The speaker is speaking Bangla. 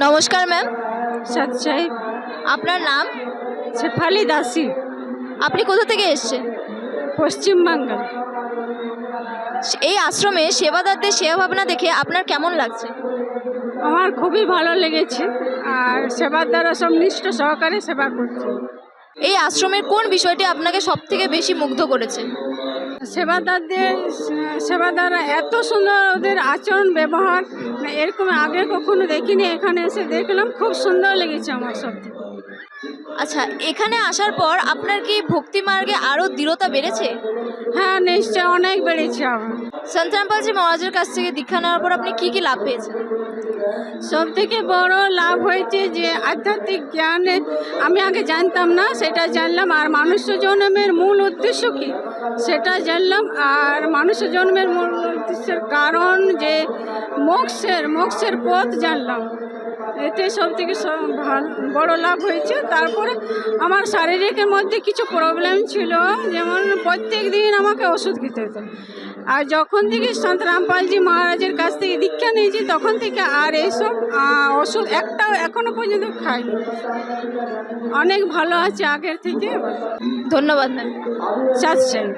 নমস্কার ম্যাম। সচ্চাই আপনার নাম? শেফালি দাসী, আপনি কোথা থেকে এসেছেন? পশ্চিমবঙ্গ। এই আশ্রমে সেবাদারদের সেবা ভাবনা দেখে আপনার কেমন লাগছে? আমার খুবই ভালো লেগেছে, আর সেবার দ্বারা সব নিষ্ঠ সহকারে সেবা করছে। এই আশ্রমের কোন বিষয়টি আপনাকে সবথেকে বেশি মুগ্ধ করেছে? সেবাদারদের সেবাদাররা এত সুন্দর, ওদের আচরণ ব্যবহার এরকম আগে কখনো দেখিনি, এখানে এসে দেখলাম, খুব সুন্দর লেগেছে আমার সব থেকে। আচ্ছা, এখানে আসার পর আপনার কি ভক্তি মার্গে আরও দৃঢ়তা বেড়েছে? হ্যাঁ, নিশ্চয় অনেক বেড়েছে আমার। সন্ত রামপালজি মহারাজের কাছ থেকে দীক্ষা নেওয়ার পর আপনি কি কি লাভ পেয়েছেন? সব থেকে বড় লাভ হয়েছে যে আধ্যাত্মিক জ্ঞানে আমি আগে জানতাম না, সেটা জানলাম। আর মানুষ্য জন্মের মূল উদ্দেশ্য কি সেটা জানলাম। আর মানুষ্য জন্মের মূল উদ্দেশ্যের কারণ যে মোক্ষের পথ জানলাম। এতে সব থেকে বড় লাভ হয়েছে। তারপরে আমার শারীরিকের মধ্যে কিছু প্রবলেম ছিল, যেমন প্রত্যেক দিন আমাকে ওষুধ খেতে হতো। আর যখন থেকে সন্ত রামপালজি মহারাজের কাছ থেকে দীক্ষা নিয়েছি, তখন থেকে আর এইসব ওষুধ একটাও এখনো পর্যন্ত খাইনি। অনেক ভালো আছে আগের থেকে। ধন্যবাদ ম্যাম। সৎসঙ্গ।